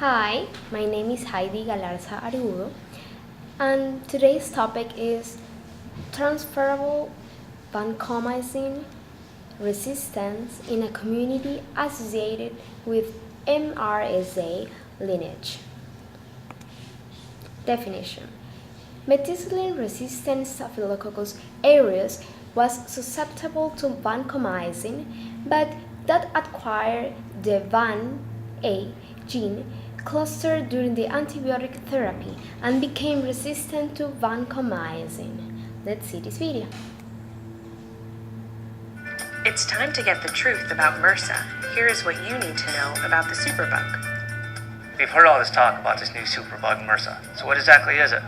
Hi, my name is Heidi Galarza Argudo, and today's topic is transferable vancomycin resistance in a community associated with MRSA lineage. Definition: methicillin-resistant Staphylococcus aureus was susceptible to vancomycin, but that acquired the VAN-A gene cluster during the antibiotic therapy and became resistant to vancomycin. Let's see this video. It's time to get the truth about MRSA. Here is what you need to know about the superbug. We've heard all this talk about this new superbug MRSA. So what exactly is it?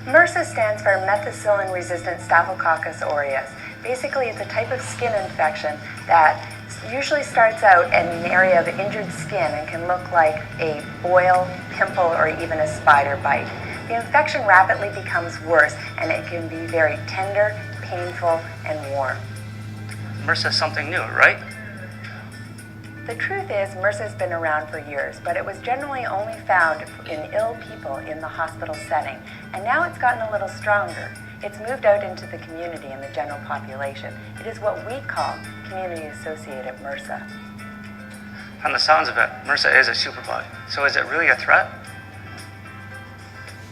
MRSA stands for methicillin-resistant Staphylococcus aureus. Basically, it's a type of skin infection that usually starts out in an area of injured skin and can look like a boil, pimple, or even a spider bite. The infection rapidly becomes worse, and it can be very tender, painful, and warm. MRSA is something new, right? The truth is, MRSA has been around for years, but it was generally only found in ill people in the hospital setting, and now it's gotten a little stronger. It's moved out into the community and the general population. It is what we call community-associated MRSA. From the sounds of it, MRSA is a superbug. So is it really a threat?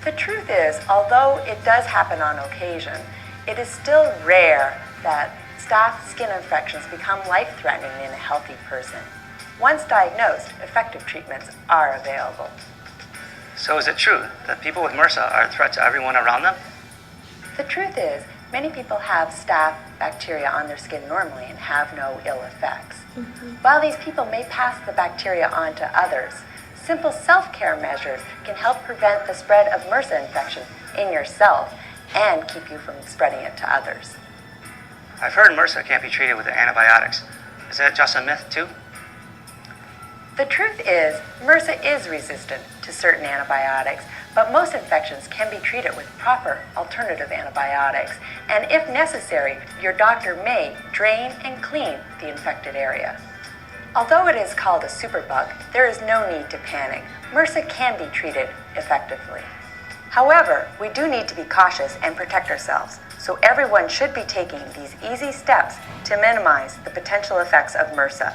The truth is, although it does happen on occasion, it is still rare that staph skin infections become life-threatening in a healthy person. Once diagnosed, effective treatments are available. So is it true that people with MRSA are a threat to everyone around them? The truth is, many people have staph bacteria on their skin normally and have no ill effects. While these people may pass the bacteria on to others, simple self-care measures can help prevent the spread of MRSA infection in yourself and keep you from spreading it to others. I've heard MRSA can't be treated with antibiotics. Is that just a myth too? The truth is, MRSA is resistant to certain antibiotics, but most infections can be treated with proper alternative antibiotics, and if necessary, your doctor may drain and clean the infected area. Although it is called a superbug, there is no need to panic. MRSA can be treated effectively. However, we do need to be cautious and protect ourselves, so everyone should be taking these easy steps to minimize the potential effects of MRSA.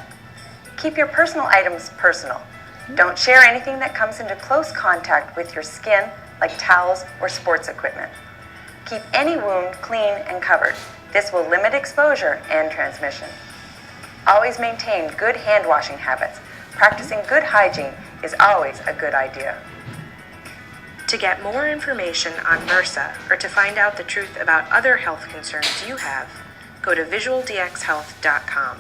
Keep your personal items personal. Don't share anything that comes into close contact with your skin, like towels or sports equipment. Keep any wound clean and covered. This will limit exposure and transmission. Always maintain good hand washing habits. Practicing good hygiene is always a good idea. To get more information on MRSA or to find out the truth about other health concerns you have, go to visualdxhealth.com,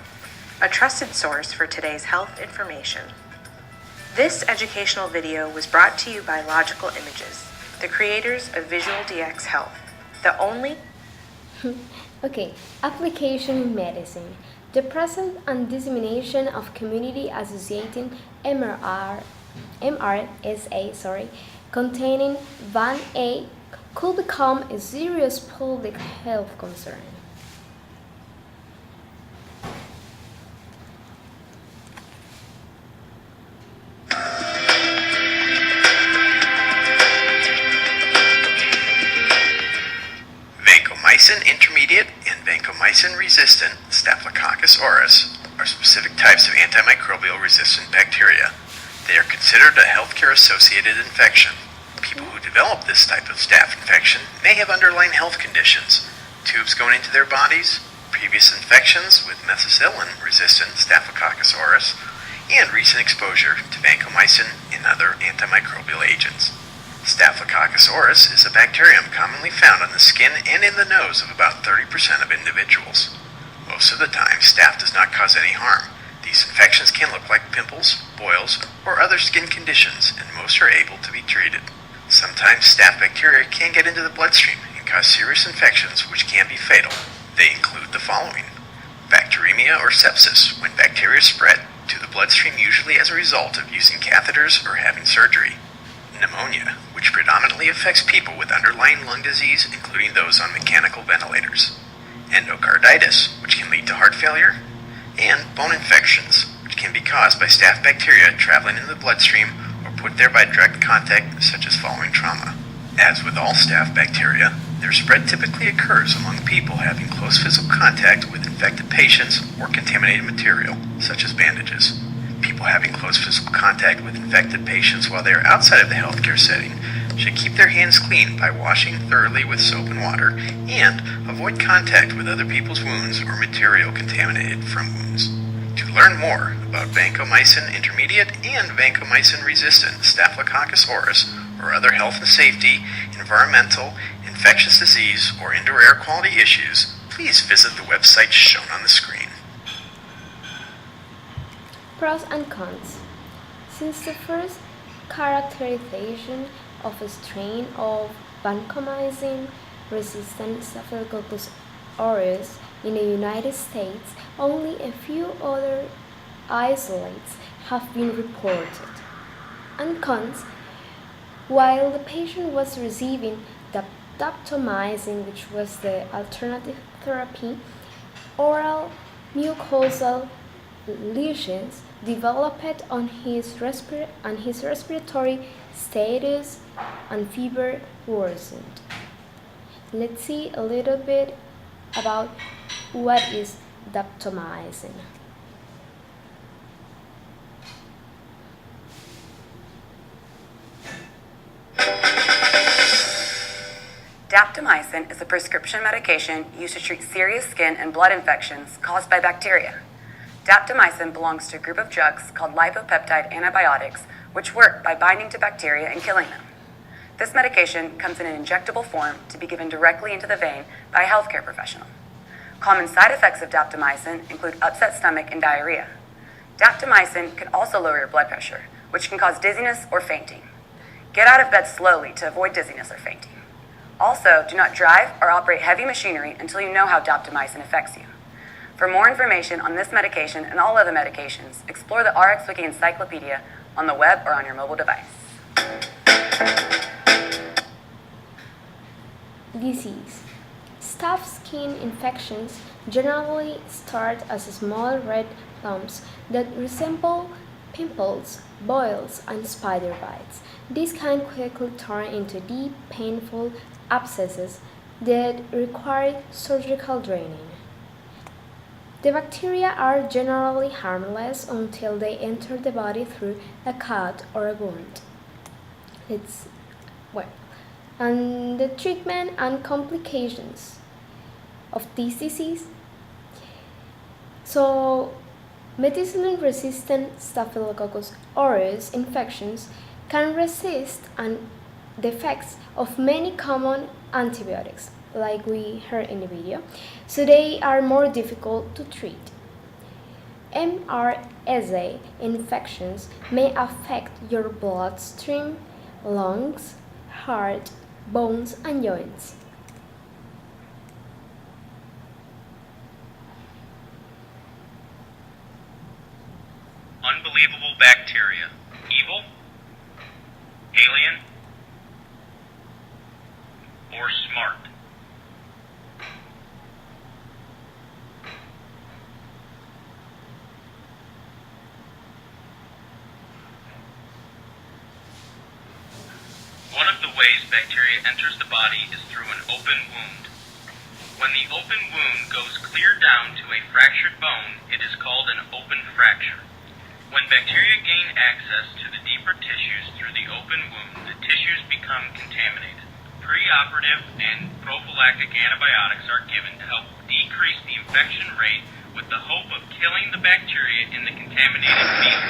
a trusted source for today's health information. This educational video was brought to you by Logical Images, the creators of Visual DX Health, the only... Okay, application in medicine. The presence and dissemination of community-associated MRSA containing VAN-A could become a serious public health concern. Vancomycin intermediate and vancomycin resistant Staphylococcus aureus are specific types of antimicrobial resistant bacteria. They are considered a healthcare associated infection. People who develop this type of staph infection may have underlying health conditions, tubes going into their bodies, previous infections with methicillin resistant Staphylococcus aureus, and recent exposure to vancomycin and other antimicrobial agents. Staphylococcus aureus is a bacterium commonly found on the skin and in the nose of about 30% of individuals. Most of the time, staph does not cause any harm. These infections can look like pimples, boils, or other skin conditions, and most are able to be treated. Sometimes staph bacteria can get into the bloodstream and cause serious infections which can be fatal. They include the following: bacteremia or sepsis, when bacteria spread to the bloodstream usually as a result of using catheters or having surgery; pneumonia, which predominantly affects people with underlying lung disease, including those on mechanical ventilators; endocarditis, which can lead to heart failure; and bone infections, which can be caused by staph bacteria traveling in the bloodstream or put there by direct contact, such as following trauma. As with all staph bacteria, their spread typically occurs among people having close physical contact with infected patients or contaminated material, such as bandages. People having close physical contact with infected patients while they are outside of the healthcare setting should keep their hands clean by washing thoroughly with soap and water and avoid contact with other people's wounds or material contaminated from wounds. To learn more about vancomycin intermediate and vancomycin resistant Staphylococcus aureus or other health and safety, environmental, infectious disease, or indoor air quality issues, please visit the website shown on the screen. Pros and cons. Since the first characterization of a strain of vancomycin resistant Staphylococcus aureus in the United States, only a few other isolates have been reported. And cons, while the patient was receiving daptomycin, which was the alternative therapy, oral mucosal lesions developed on his respiratory status and fever worsened. Let's see a little bit about what is daptomycin. Daptomycin is a prescription medication used to treat serious skin and blood infections caused by bacteria. Daptomycin belongs to a group of drugs called lipopeptide antibiotics, which work by binding to bacteria and killing them. This medication comes in an injectable form to be given directly into the vein by a healthcare professional. Common side effects of daptomycin include upset stomach and diarrhea. Daptomycin can also lower your blood pressure, which can cause dizziness or fainting. Get out of bed slowly to avoid dizziness or fainting. Also, do not drive or operate heavy machinery until you know how daptomycin affects you. For more information on this medication and all other medications, explore the RxWiki Encyclopedia on the web or on your mobile device. Disease. Staph skin infections generally start as small red lumps that resemble pimples, boils, and spider bites. These can quickly turn into deep, painful abscesses that require surgical draining. The bacteria are generally harmless until they enter the body through a cut or a wound. And the treatment and complications of this disease. So, methicillin-resistant Staphylococcus aureus infections can resist the effects of many common antibiotics, like we heard in the video, so they are more difficult to treat. MRSA infections may affect your bloodstream, lungs, heart, bones, and joints. Unbelievable bacteria. Evil? Alien? Or smart? One of the ways bacteria enters the body is through an open wound. When the open wound goes clear down to a fractured bone, it is called an open fracture. When bacteria gain access to the deeper tissues through the open wound, the tissues become contaminated. Preoperative and prophylactic antibiotics are given to help decrease the infection rate with the hope of killing the bacteria in the contaminated field.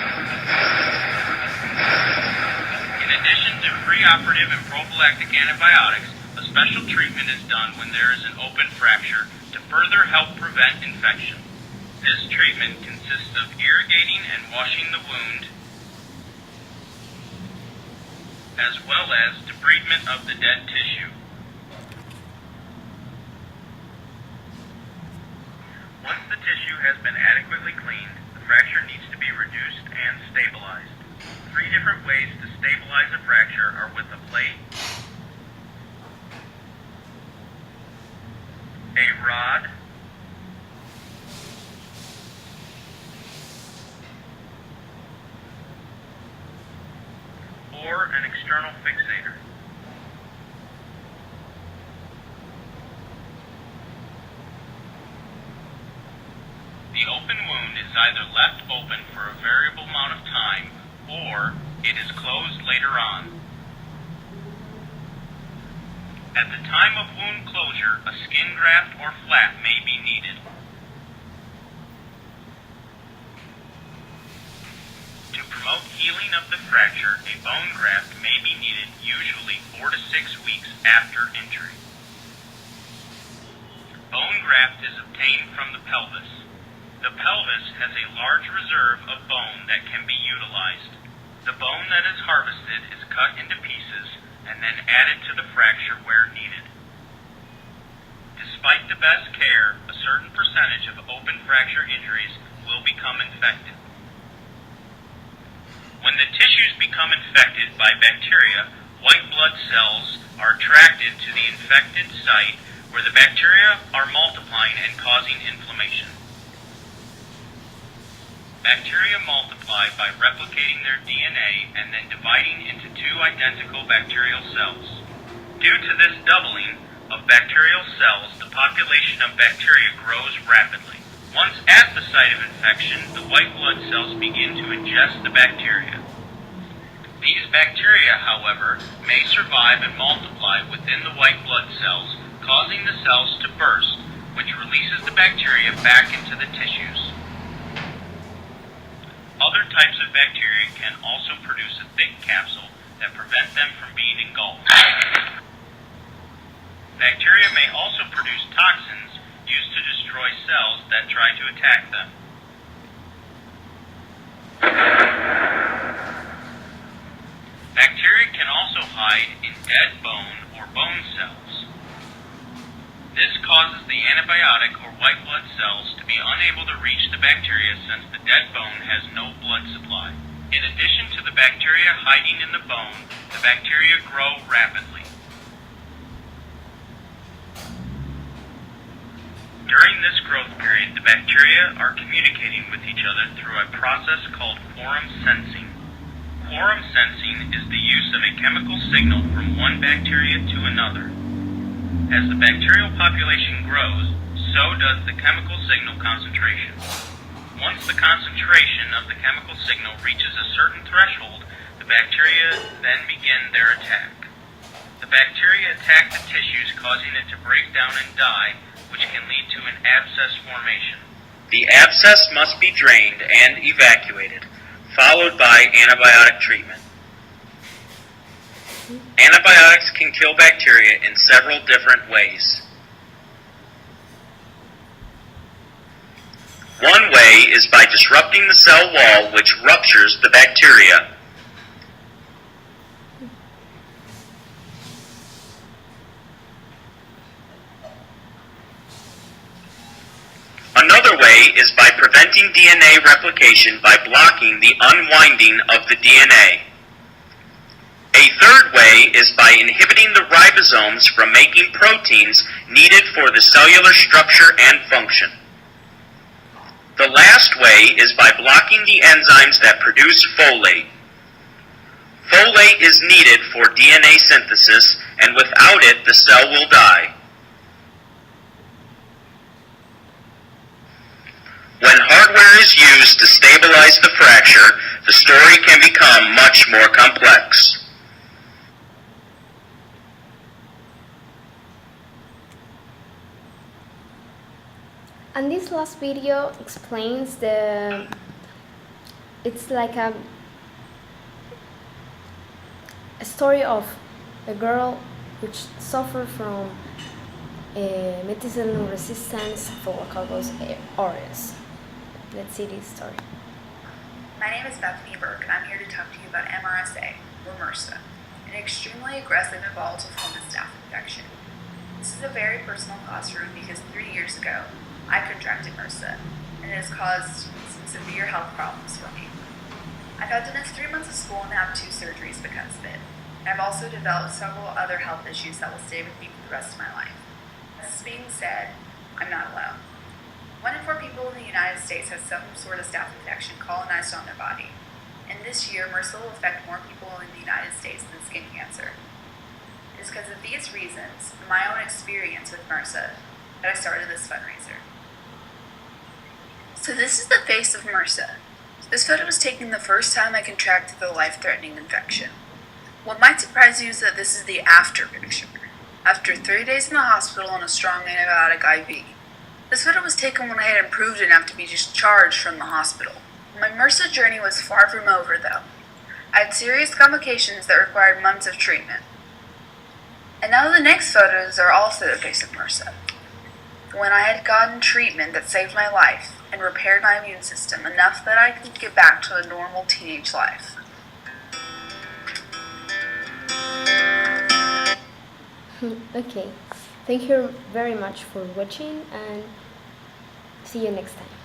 In addition to preoperative and prophylactic antibiotics, a special treatment is done when there is an open fracture to further help prevent infection. This treatment consists of irrigating and washing the wound, as well as debridement of the dead tissue. Once the tissue has been adequately cleaned, the fracture needs to be reduced and stabilized. 3 different ways to stabilize a fracture are with a plate, a rod, or an external fixator. The open wound is either left open for a variable amount of time or it is closed later on. At the time of wound closure, a skin graft or flap may be needed. To promote healing of the fracture, a bone graft may be needed, usually 4 to 6 weeks after injury. Bone graft is obtained from the pelvis. The pelvis has a large reserve of bone that can be utilized. The bone that is harvested is cut into pieces and then added to the fracture where needed. Despite the best care, a certain percentage of open fracture injuries will become infected. When the tissues become infected by bacteria, white blood cells are attracted to the infected site where the bacteria are multiplying and causing inflammation. Bacteria multiply by replicating their DNA and then dividing into 2 identical bacterial cells. Due to this doubling of bacterial cells, the population of bacteria grows rapidly. Once at the site of infection, the white blood cells begin to ingest the bacteria. These bacteria, however, may survive and multiply within the white blood cells, causing the cells to burst, which releases the bacteria back into the tissues. Other types of bacteria can also produce a thick capsule that prevent them from being engulfed. Bacteria may also produce toxins used to destroy cells that try to attack them. Bacteria can also hide in dead bone or bone cells. This causes the antibiotic or white blood cells to be unable to reach the bacteria since the dead bone has no blood supply. In addition to the bacteria hiding in the bone, the bacteria grow rapidly. During this growth period, the bacteria are communicating with each other through a process called quorum sensing. Quorum sensing is the use of a chemical signal from one bacteria to another. As the bacterial population grows, so does the chemical signal concentration. Once the concentration of the chemical signal reaches a certain threshold, the bacteria then begin their attack. The bacteria attack the tissues, causing it to break down and die, which can lead to an abscess formation. The abscess must be drained and evacuated, followed by antibiotic treatment. Antibiotics can kill bacteria in several different ways. One way is by disrupting the cell wall, which ruptures the bacteria. Another way is by preventing DNA replication by blocking the unwinding of the DNA. A third way is by inhibiting the ribosomes from making proteins needed for the cellular structure and function. The last way is by blocking the enzymes that produce folate. Folate is needed for DNA synthesis, and without it, the cell will die. When hardware is used to stabilize the fracture, the story can become much more complex. And this last video explains it's like a story of a girl which suffered from methicillin resistance Staphylococcus aureus. Let's see this story. My name is Bethany Burke, and I'm here to talk to you about MRSA, or MRSA, an extremely aggressive and volatile form of staph infection. This is a very personal classroom because 3 years ago, I contracted MRSA, and it has caused some severe health problems for me. I've had to miss 3 months of school and have 2 surgeries because of it. And I've also developed several other health issues that will stay with me for the rest of my life. This being said, I'm not alone. 1 in 4 people in the United States has some sort of staph infection colonized on their body. and this year MRSA will affect more people in the United States than skin cancer. It is because of these reasons and my own experience with MRSA that I started this fundraiser. So this is the face of MRSA. This photo was taken the first time I contracted the life-threatening infection. What might surprise you is that this is the after picture, after 3 days in the hospital on a strong antibiotic IV. This photo was taken when I had improved enough to be discharged from the hospital. My MRSA journey was far from over, though. I had serious complications that required months of treatment. And now the next photos are also the face of MRSA, when I had gotten treatment that saved my life and repaired my immune system enough that I could get back to a normal teenage life. Okay, thank you very much for watching and see you next time.